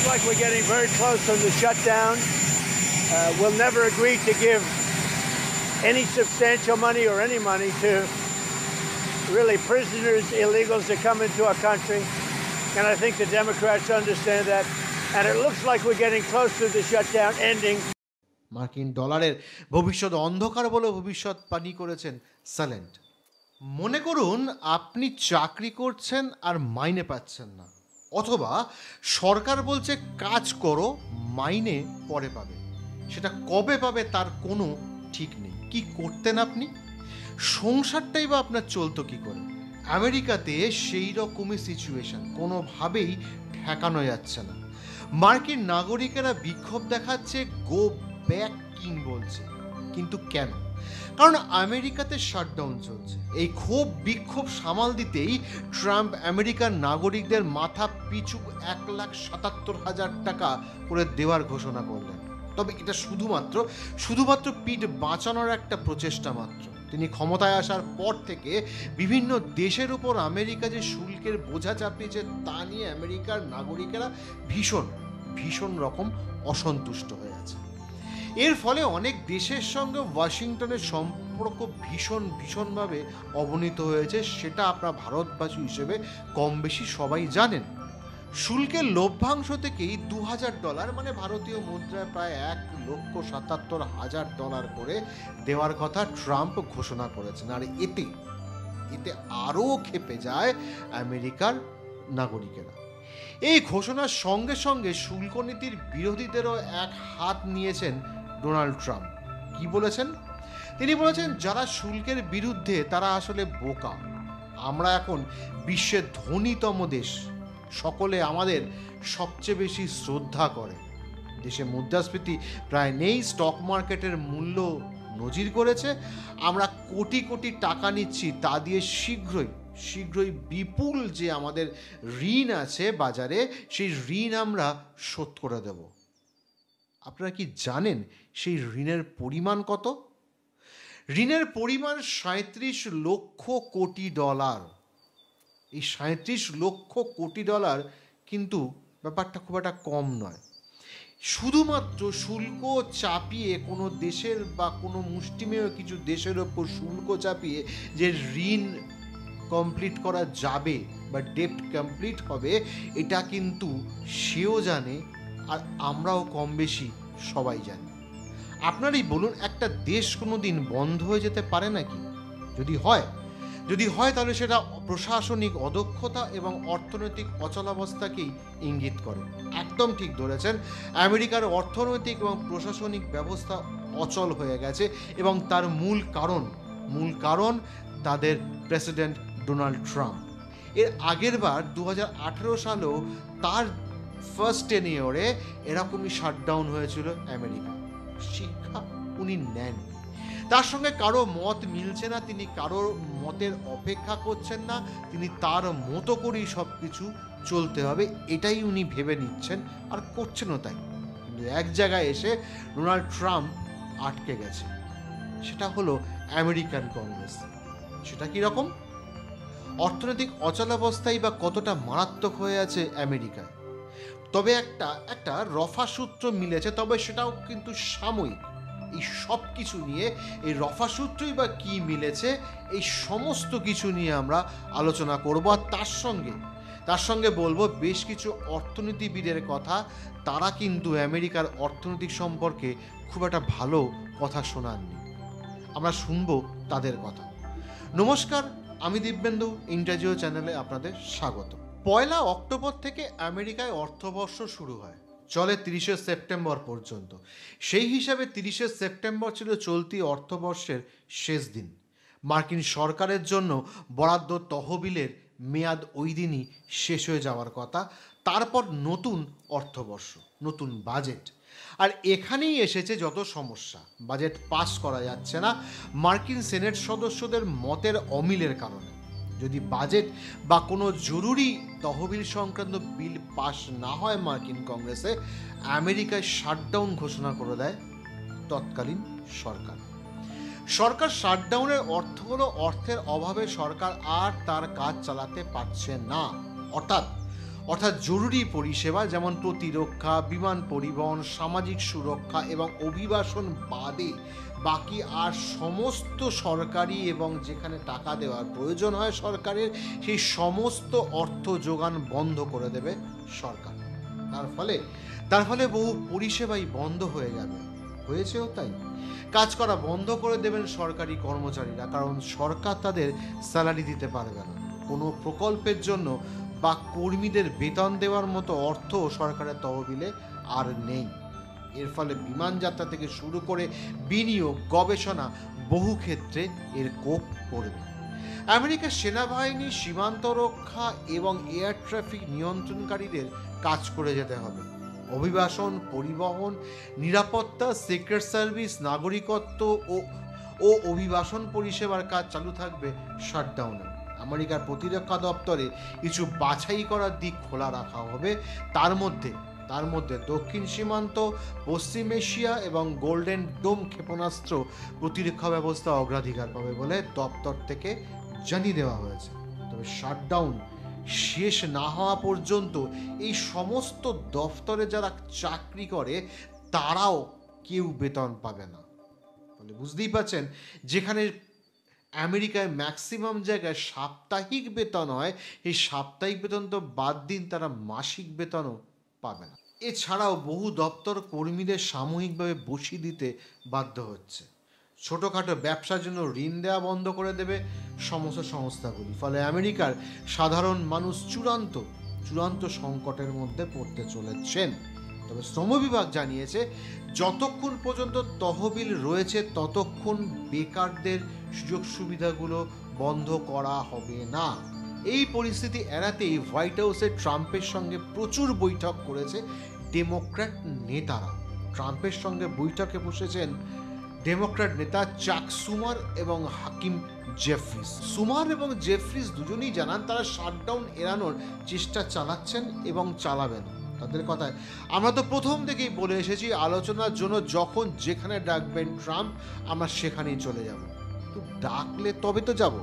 like we're getting very close to the shutdown. We'll never agree to give any substantial money or any money to really prisoners, illegals that come into our country. And I think the Democrats understand that. And it looks like we're getting close to the shutdown ending. মার্কিন ডলারের ভবিষ্যৎ অন্ধকার বলে ভবিষ্যৎবাণী করেছেন সালেন্ট। মনে করুন আপনি চাকরি করছেন আর মাইনে পাচ্ছেন না, অথবা সরকার বলছে কাজ করো, মাইনে পরে পাবে। সেটা কবে পাবে তার কোনো ঠিক নেই। কি করতেন আপনি? সংসারটাই বা আপনার চলতো কি করে? আমেরিকাতে সেই রকমই সিচুয়েশন, কোনোভাবেই ঠেকানো যাচ্ছে না। মার্কিন নাগরিকেরা বিক্ষোভ দেখাচ্ছে, গো ব্যাক কিং বলছে। কিন্তু কেন? কারণ আমেরিকাতে শাটডাউন চলছে। এই ক্ষোভ বিক্ষোভ সামাল দিতেই ট্রাম্প আমেরিকার নাগরিকদের মাথা পিছু 1,77,000 টাকা করে দেওয়ার ঘোষণা করলেন। তবে এটা শুধুমাত্র পিঠ বাঁচানোর একটা প্রচেষ্টা মাত্র। তিনি ক্ষমতায় আসার পর থেকে বিভিন্ন দেশের উপর আমেরিকা যে শুল্কের বোঝা চাপিয়েছে তা নিয়ে আমেরিকার নাগরিকেরা ভীষণ রকম অসন্তুষ্ট হয়ে আছে। এর ফলে অনেক দেশের সঙ্গে ওয়াশিংটনের সম্পর্ক ভীষণভাবে অবনীত হয়েছে। সেটা আপনার ভারতবাসী হিসেবে কম বেশি সবাই জানেন। শুল্কের লভ্যাংশ থেকেই $2,000 মানে ভারতীয় মুদ্রায় প্রায় $1,77,000 করে দেওয়ার কথা ট্রাম্প ঘোষণা করেছেন। আর এতে আরও ক্ষেপে যায় আমেরিকার নাগরিকেরা। এই ঘোষণার সঙ্গে সঙ্গে শুল্ক নীতির বিরোধীদেরও এক হাত নিয়েছেন ডোনাল্ড ট্রাম্প। কি বলেছেন? তিনি বলেছেন যারা শুল্কের বিরুদ্ধে তারা আসলে বোকা। আমরা এখন বিশ্বের ধনীতম দেশ, সকলে আমাদের সবচেয়ে বেশি শ্রদ্ধা করে। দেশে মুদ্রাস্ফীতি প্রায় নেই, স্টক মার্কেটের মূল্য নজির করেছে। আমরা কোটি কোটি টাকা নিচ্ছি, তা দিয়ে শীঘ্রই বিপুল যে আমাদের ঋণ আছে বাজারে, সেই ঋণ আমরা শোধ করে দেব। আপনারা কি জানেন সেই ঋণের পরিমাণ কত? ঋণের পরিমাণ $37 লক্ষ কোটি। এই $37 লক্ষ কোটি কিন্তু ব্যাপারটা খুব একটা কম নয়। শুধুমাত্র শুল্ক চাপিয়ে কোনো দেশের বা কোনো মুষ্টিমেয় কিছু দেশের ওপর শুল্ক চাপিয়ে যে ঋণ কমপ্লিট করা যাবে বা ডেপ্ট কমপ্লিট হবে, এটা কিন্তু সেও জানে আর আমরাও কম বেশি সবাই জানি। আপনারই বলুন, একটা দেশ কোনো দিন বন্ধ হয়ে যেতে পারে নাকি? যদি হয় তাহলে সেটা প্রশাসনিক অদক্ষতা এবং অর্থনৈতিক অচলাবস্থাকেই ইঙ্গিত করে। একদম ঠিক ধরেছেন, আমেরিকার অর্থনৈতিক এবং প্রশাসনিক ব্যবস্থা অচল হয়ে গেছে এবং তার মূল কারণ তাদের প্রেসিডেন্ট ডোনাল্ড ট্রাম্প। এর আগের বার 2018 সালেও তার ফার্স্ট টেনিয়রে এরকমই শাটডাউন হয়েছিল আমেরিকা। শিক্ষা উনি নেন, তার সঙ্গে কারো মত মিলছে না, তিনি কারোর মতের অপেক্ষা করছেন না, তিনি তার মতো করেই সব কিছু চলতে হবে এটাই উনি ভেবে নিচ্ছেন আর করছেনও তাই। কিন্তু এক জায়গায় এসে ডোনাল্ড ট্রাম্প আটকে গেছে, সেটা হলো আমেরিকান কংগ্রেস। সেটা কীরকম? অর্থনৈতিক অচলাবস্থাই বা কতটা মারাত্মক হয়ে আছে আমেরিকায়। তবে একটা রফা সূত্র মিলেছে, তবে সেটাও কিন্তু সাময়িক। এই সব কিছু নিয়ে, এই রফা সূত্রই বা কী মিলেছে, এই সমস্ত কিছু নিয়ে আমরা আলোচনা করব। আর তার সঙ্গে বলবো বেশ কিছু অর্থনীতিবিদের কথা। তারা কিন্তু আমেরিকার অর্থনৈতিক সম্পর্কে খুব একটা ভালো কথা শোনাননি। আমরা শুনবো তাদের কথা। নমস্কার, আমি দিব্যেন্দু, ইন্টারজিও চ্যানেলে আপনাদের স্বাগত। 1 অক্টোবর থেকে আমেরিকায় অর্থবর্ষ শুরু হয়, চলে 30 সেপ্টেম্বর পর্যন্ত। সেই হিসাবে 30 সেপ্টেম্বর ছিল চলতি অর্থবর্ষের শেষ দিন। মার্কিন সরকারের জন্য বরাদ্দ তহবিলের মেয়াদ ওই দিনই শেষ হয়ে যাওয়ার কথা। তারপর নতুন অর্থবর্ষ, নতুন বাজেট। আর এখানেই এসেছে যত সমস্যা। বাজেট পাস করা যাচ্ছে না মার্কিন সেনেট সদস্যদের মতের অমিলের কারণে। যদি বাজেট বা কোনো জরুরি তহবিল সংক্রান্ত বিল পাস না হয় মার্কিন কংগ্রেসে, আমেরিকায় শাটডাউন ঘোষণা করে দেয় তৎকালীন সরকার। শাটডাউনের অর্থ হলো অর্থের অভাবে সরকার আর তার কাজ চালাতে পারছে না। অর্থাৎ অর্থাৎ জরুরি পরিষেবা যেমন প্রতিরক্ষা, বিমান পরিবহন, সামাজিক সুরক্ষা এবং অভিবাসন বাদে বাকি আর সমস্ত সরকারি এবং যেখানে টাকা দেওয়ার প্রয়োজন হয় সরকারের, সেই সমস্ত অর্থ যোগান বন্ধ করে দেবে সরকার। তার ফলে বহু পরিষেবাই বন্ধ হয়ে যাবে, হয়েছেও তাই। কাজ করা বন্ধ করে দেবেন সরকারি কর্মচারীরা, কারণ সরকার তাদের স্যালারি দিতে পারবে না। কোনো প্রকল্পের জন্য বা কর্মীদের বেতন দেওয়ার মতো অর্থ সরকারের তহবিলে আর নেই। এর ফলে বিমান যাত্রা থেকে শুরু করে বিনিয়োগ, গবেষণা বহু ক্ষেত্রে এর কোপ পড়বে। আমেরিকার সেনাবাহিনী, সীমান্ত রক্ষা এবং এয়ার ট্রাফিক নিয়ন্ত্রণকারীদের কাজ করে যেতে হবে। অভিবাসন, পরিবহন, নিরাপত্তা, সিক্রেট সার্ভিস, নাগরিকত্ব ও অভিবাসন পরিষেবার কাজ চালু থাকবে শাটডাউনে। আমেরিকার প্রতিরক্ষা দপ্তরে কিছু বাছাই করার দিক খোলা রাখা হবে। তার মধ্যে দক্ষিণ সীমান্ত, পশ্চিম এশিয়া এবং গোল্ডেন ডোম ক্ষেপণাস্ত্র প্রতিরক্ষা ব্যবস্থা অগ্রাধিকার পাবে বলে দপ্তর থেকে জানিয়ে দেওয়া হয়েছে। তবে শাটডাউন শেষ না হওয়া পর্যন্ত এই সমস্ত দপ্তরে যারা চাকরি করে তারাও কেউ বেতন পাবে না। বলে বুঝতেই পারছেন, যেখানে আমেরিকায় ম্যাক্সিমাম জায়গায় সাপ্তাহিক বেতন হয়, এই সাপ্তাহিক বেতন তো বাদ দিন, তারা মাসিক বেতনও পাবে না। এছাড়াও বহু দপ্তর কর্মীদের সাময়িকভাবে বসিয়ে দিতে বাধ্য হচ্ছে। ছোটোখাটো ব্যবসার জন্য ঋণ দেওয়া বন্ধ করে দেবে সমস্ত সংস্থাগুলি। ফলে আমেরিকার সাধারণ মানুষ চূড়ান্ত সংকটের মধ্যে পড়তে চলেছেন। তবে শ্রম বিভাগ জানিয়েছে, যতক্ষণ পর্যন্ত তহবিল রয়েছে ততক্ষণ বেকারদের সুযোগ সুবিধাগুলো বন্ধ করা হবে না। এই পরিস্থিতি এড়াতেই হোয়াইট হাউসে ট্রাম্পের সঙ্গে প্রচুর বৈঠক করেছে ডেমোক্র্যাট নেতারা। ট্রাম্পের সঙ্গে বৈঠকে বসেছেন ডেমোক্র্যাট নেতা চাক সুমার এবং হাকিম জেফ্রিস। সুমার এবং জেফ্রিস দুজনেই জানান তারা শাটডাউন এড়ানোর চেষ্টা চালাচ্ছেন এবং চালাবেন। তাদের কথায়, আমরা তো প্রথম থেকেই বলে এসেছি আলোচনার জন্য যখন যেখানে ডাকবেন ট্রাম্প, আমরা সেখানেই চলে যাব। তো ডাকলে তবে তো যাব।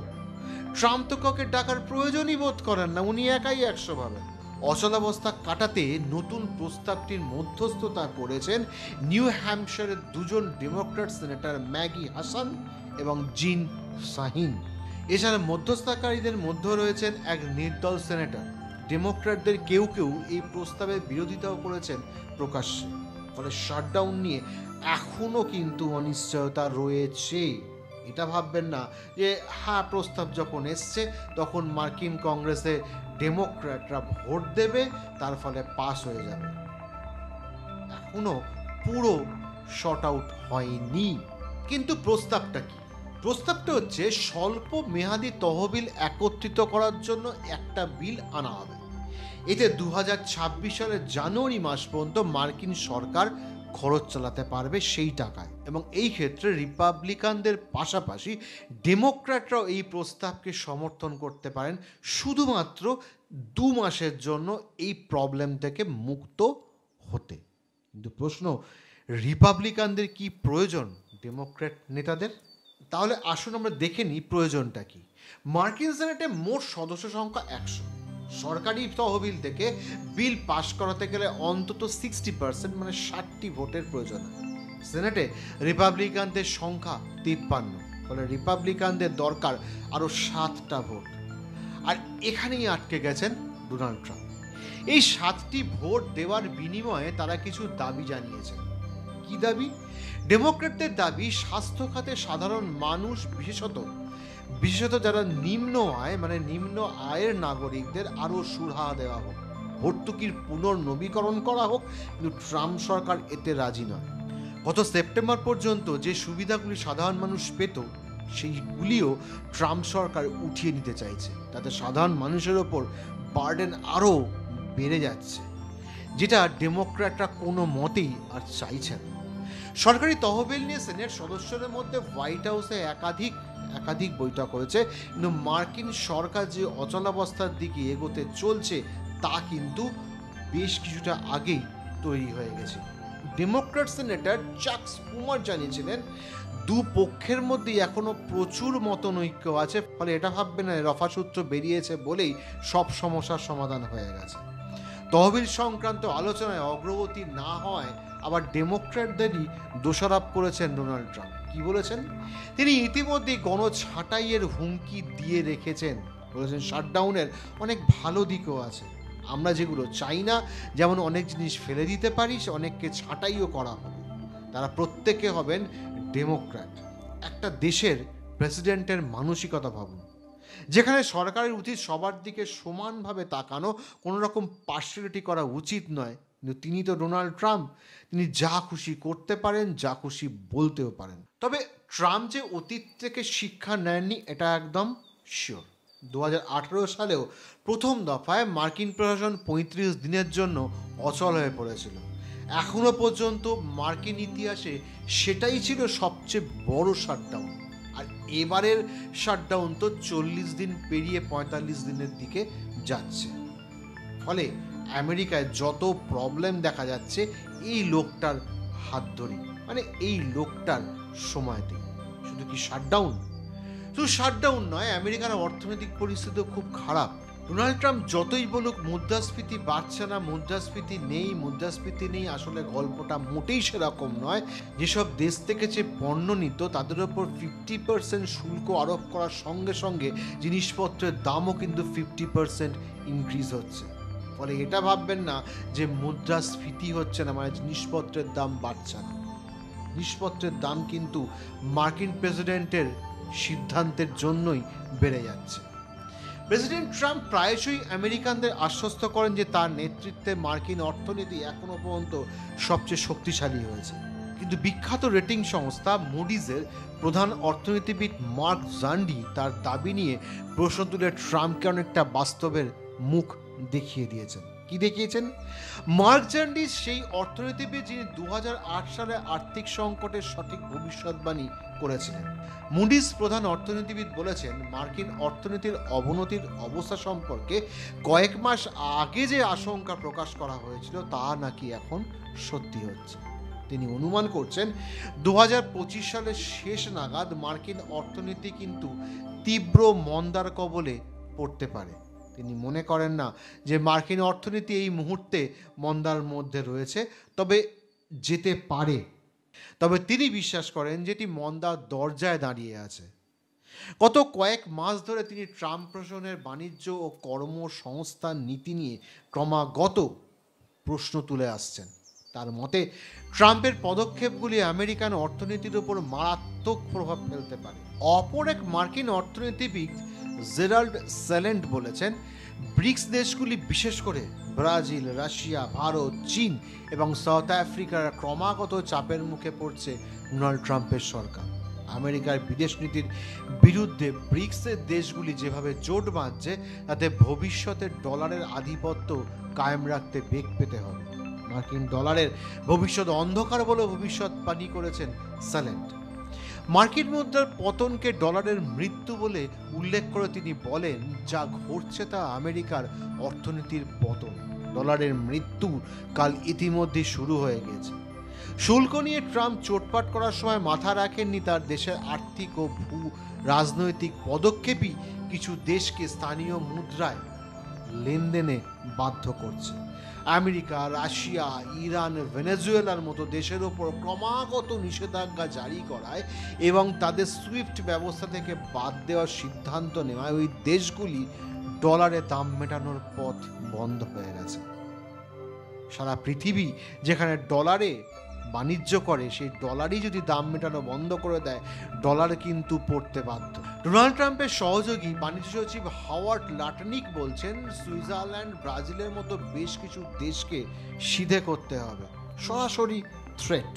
ট্রাম্প তো কাউকে ডাকার প্রয়োজনই বোধ করেন না, উনি একাই 100 ভাবেন। অচলাবস্থা কাটাতে নতুন প্রস্তাবটির মধ্যস্থতা করেছেন নিউ হ্যাম্পশায়ারের দুজন ডেমোক্র্যাট সেনেটর ম্যাগি হাসান এবং জিন শাহিন। এছাড়া মধ্যস্থতাকারীদের মধ্যে রয়েছেন এক নির্দল সেনেটর। ডেমোক্র্যাটদের কেউ এই প্রস্তাবের বিরোধিতাও করেছেন প্রকাশ্যে। ফলে শাটডাউন নিয়ে এখনও কিন্তু অনিশ্চয়তা রয়েছে। এটা ভাববেন না যে হ্যাঁ, প্রস্তাব যখন এসছে তখন মার্কিন কংগ্রেসে ডেমোক্র্যাটরা ভোট দেবে, তার ফলে পাস হয়ে যাবে। এখনো পুরো শর্ট আউট হয়নি। কিন্তু প্রস্তাবটা কি? প্রস্তাবটা হচ্ছে স্বল্প মেয়াদী তহবিল একত্রিত করার জন্য একটা বিল আনা হবে। এতে 2026 সালের জানুয়ারি মাস পর্যন্ত মার্কিন সরকার খরচ চালাতে পারবে সেই টাকায়। এবং এই ক্ষেত্রে রিপাবলিকানদের পাশাপাশি ডেমোক্র্যাটরাও এই প্রস্তাবকে সমর্থন করতে পারেন, শুধুমাত্র 2 মাসের জন্য এই প্রবলেম থেকে মুক্ত হতে। কিন্তু প্রশ্ন, রিপাবলিকানদের কি প্রয়োজন ডেমোক্র্যাট নেতাদের? তাহলে আসুন আমরা দেখে নিই প্রয়োজনটা কি। মার্কিন সেনেটে মোট সদস্য সংখ্যা 100। সরকারি তহবিল থেকে বিল পাশ করাতে গেলে অন্তত 60% মানে 60টি ভোটের প্রয়োজন হয়। সেনেটে রিপাবলিকানদের সংখ্যা 53, ফলে রিপাবলিকানদের দরকার আরও 7টা ভোট। আর এখানেই আটকে গেছেন ডোনাল্ড ট্রাম্প। এই 7টি ভোট দেওয়ার বিনিময়ে তারা কিছু দাবি জানিয়েছেন। কি দাবি? ডেমোক্র্যাটদের দাবি স্বাস্থ্য খাতে সাধারণ মানুষ, বিশেষত যারা নিম্ন আয়ের নাগরিকদের আরও সুরাহা দেওয়া হোক, ভর্তুকির পুনর্নবীকরণ করা হোক। কিন্তু ট্রাম্প সরকার এতে রাজি নয়। গত সেপ্টেম্বর পর্যন্ত যে সুবিধাগুলি সাধারণ মানুষ পেত সেইগুলিও ট্রাম্প সরকার উঠিয়ে নিতে চাইছে। তাতে সাধারণ মানুষের ওপর বার্ডেন আরও বেড়ে যাচ্ছে, যেটা ডেমোক্র্যাটরা কোনো মতেই আর চাইছেন। সরকারি তহবিল নিয়ে সেনেট সদস্যদের মধ্যে হোয়াইট হাউসে একাধিক বৈঠক হয়েছে, কিন্তু মার্কিন সরকার যে অচলাবস্থার দিকে এগোতে চলছে তা কিন্তু বেশ কিছুটা আগেই তৈরি হয়ে গেছে। ডেমোক্র্যাট সেনেটর চাক সুমার জানিয়েছিলেন, দুপক্ষের মধ্যে এখনো প্রচুর মতনৈক্য আছে। ফলে এটা ভাববে না রফাসূত্র বেরিয়েছে বলেই সব সমস্যার সমাধান হয়ে গেছে। তহবিল সংক্রান্ত আলোচনায় অগ্রগতি না হয় আবার ডেমোক্র্যাটদেরই দোষারোপ করেছেন ডোনাল্ড ট্রাম্প। কি বলেছেন? তিনি ইতিমধ্যে গণছাঁটাইয়ের হুমকি দিয়ে রেখেছেন, বলেছেন শাটডাউনের অনেক ভালো দিকও আছে, আমরা যেগুলো চাই না, যেমন অনেক জিনিস ফেলে দিতে পারি, সে অনেককে ছাঁটাইও করা হবে। তারা প্রত্যেকে হবেন ডেমোক্র্যাট। একটা দেশের প্রেসিডেন্টের মানসিকতা ভাবুন, যেখানে সরকারের উচিত সবার দিকে সমানভাবে তাকানো, কোনো রকম পার্সিয়ালিটি করা উচিত নয়। কিন্তু তিনি তো ডোনাল্ড ট্রাম্প, তিনি যা খুশি করতে পারেন, যা খুশি বলতেও পারেন। তবে ট্রাম্প যে অতীত থেকে শিক্ষা নেননি এটা একদম শিওর। 2018 সালেও প্রথম দফায় মার্কিন প্রশাসন 35 দিনের জন্য অচল হয়ে পড়েছিল। এখনো পর্যন্ত মার্কিন ইতিহাসে সেটাই ছিল সবচেয়ে বড় শাটডাউন। আর এবারের শাটডাউন তো 40 দিন পেরিয়ে 45 দিনের দিকে যাচ্ছে। ফলে আমেরিকায় যত প্রবলেম দেখা যাচ্ছে এই লোকটার হাত ধরি, মানে এই লোকটার সময়তে। শুধু কি শাটডাউন? শুধু শাটডাউন নয়, আমেরিকার অর্থনৈতিক পরিস্থিতিও খুব খারাপ। ডোনাল্ড ট্রাম্প যতই বলুক মুদ্রাস্ফীতি বাড়ছে না, মুদ্রাস্ফীতি নেই, আসলে গল্পটা মোটেই সেরকম নয়। যেসব দেশ থেকে যে পণ্য নিত তাদের ওপর 50% শুল্ক আরোপ করার সঙ্গে সঙ্গে জিনিসপত্রের দামও কিন্তু 50% ইনক্রিজ হচ্ছে। ফলে এটা ভাববেন না যে মুদ্রাস্ফীতি হচ্ছে না, মানে জিনিসপত্রের দাম বাড়ছে না। জিনিসপত্রের দাম কিন্তু মার্কিন প্রেসিডেন্টের সিদ্ধান্তের জন্যই বেড়ে যাচ্ছে। প্রেসিডেন্ট ট্রাম্প প্রায়শই আমেরিকানদের আশ্বস্ত করেন যে তার নেতৃত্বে মার্কিন অর্থনীতি এখনো পর্যন্ত সবচেয়ে শক্তিশালী হয়েছে। কিন্তু বিখ্যাত রেটিং সংস্থা মুডিজের প্রধান অর্থনীতিবিদ মার্ক জান্ডি তার দাবি নিয়ে প্রশ্ন তুলে ট্রাম্পকে অনেকটা বাস্তবের মুখ দেখিয়ে দিয়েছেন। কি দেখিয়েছেন? মার্ক জান্ডি সেই অর্থনীতিবিদ যিনি 2008 সালে আর্থিক সংকটের সঠিক ভবিষ্যৎবাণী করেছিলেন। মুডিস প্রধান অর্থনীতিবিদ বলেছেন, মার্কিন অর্থনীতির অবনতির অবস্থা সম্পর্কে কয়েক মাস আগে যে আশঙ্কা প্রকাশ করা হয়েছিল তা নাকি এখন সত্যি হচ্ছে। তিনি অনুমান করছেন 2025 সালের শেষ নাগাদ মার্কিন অর্থনীতি কিন্তু তীব্র মন্দার কবলে পড়তে পারে। তিনি মনে করেন না যে মার্কিন অর্থনীতি এই মুহূর্তে মন্দার মধ্যে রয়েছে, তবে যেতে পারে। তবে তিনি বিশ্বাস করেন যেটি মন্দার দরজায় দাঁড়িয়ে আছে। গত কয়েক মাস ধরে তিনি ট্রাম্প প্রশাসনের বাণিজ্য ও কর্মসংস্থান নীতি নিয়ে ক্রমাগত প্রশ্ন তুলে আসছেন। তার মতে ট্রাম্পের পদক্ষেপগুলি আমেরিকান অর্থনীতির উপর মারাত্মক প্রভাব ফেলতে পারে। অপর এক মার্কিন অর্থনীতিবিদ জেরাল্ড স্যালেন্ট বলেছেন, ব্রিক্স দেশগুলি বিশেষ করে ব্রাজিল, রাশিয়া, ভারত, চীন এবং সাউথ আফ্রিকার ক্রমাগত চাপের মুখে পড়ছে ডোনাল্ড ট্রাম্পের সরকার। আমেরিকার বিদেশ নীতির বিরুদ্ধে ব্রিক্সের দেশগুলি যেভাবে জোট বাঁধছে তাতে ভবিষ্যতের ডলারের আধিপত্য কায়েম রাখতে বেগ পেতে হবে। মার্কিন ডলারের ভবিষ্যৎ অন্ধকার বলে ভবিষ্যৎবাণী করেছেন স্যালেন্ট। মার্কিন মুদ্রার পতনকে ডলারের মৃত্যু বলে উল্লেখ করে তিনি বলেন, যা ঘটছে তা আমেরিকার অর্থনীতির পতন। ডলারের মৃত্যু কাল ইতিমধ্যে শুরু হয়ে গেছে। শুল্ক নিয়ে ট্রাম্প চোটপাট করার সময় মাথা রাখেননি তার দেশের আর্থিক ও ভূ রাজনৈতিক পদক্ষেপই কিছু দেশকে স্থানীয় মুদ্রায় লেনদেনে বাধ্য করছে। আমেরিকা, রাশিয়া, ইরান, ভেনেজুয়েলার মতো দেশের ওপর ক্রমাগত নিষেধাজ্ঞা জারি করায় এবং তাদের সুইফট ব্যবস্থা থেকে বাদ দেওয়ার সিদ্ধান্ত নেওয়ায় ওই দেশগুলি ডলারে দাম মেটানোর পথ বন্ধ হয়ে গেছে। সারা পৃথিবী যেখানে ডলারে বাণিজ্য করে, সেই ডলারই যদি দাম মেটানো বন্ধ করে দেয়, ডলার কিন্তু পড়তে বাধ্য। ডোনাল্ড ট্রাম্পের সহযোগী বাণিজ্য সচিব হাওয়ার্ড লাটনিক বলছেন, সুইজারল্যান্ড, ব্রাজিলের মতো বেশ কিছু দেশকে সিধে করতে হবে। সরাসরি থ্রেট।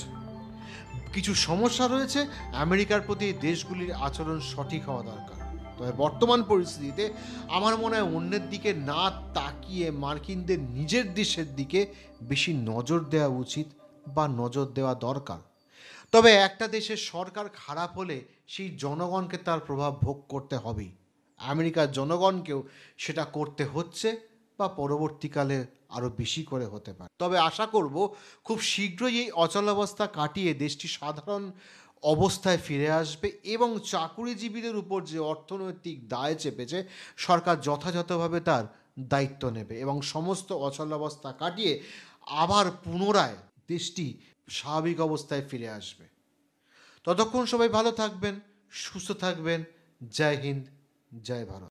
কিছু সমস্যা রয়েছে, আমেরিকার প্রতি দেশগুলির আচরণ সঠিক হওয়া দরকার। তবে বর্তমান পরিস্থিতিতে আমার মনে হয় অন্যের দিকে না তাকিয়ে মার্কিনদের নিজের দেশের দিকে বেশি নজর দেওয়া উচিত বা নজর দেওয়া দরকার। তবে একটা দেশের সরকার খারাপ হলে সেই জনগণকে তার প্রভাব ভোগ করতে হবেই। আমেরিকার জনগণকেও সেটা করতে হচ্ছে বা পরবর্তীকালে আরও বেশি করে হতে পারে। তবে আশা করব খুব শীঘ্রই এই অচলাবস্থা কাটিয়ে দেশটি সাধারণ অবস্থায় ফিরে আসবে এবং চাকুরিজীবীদের উপর যে অর্থনৈতিক দায় চেপেছে সরকার যথাযথভাবে তার দায়িত্ব নেবে এবং সমস্ত অচলাবস্থা কাটিয়ে আবার পুনরায় দেশটি স্বাভাবিক অবস্থায় ফিরে আসবে। ততক্ষণ সবাই ভালো থাকবেন, সুস্থ থাকবেন। জয় হিন্দ, জয় ভারত।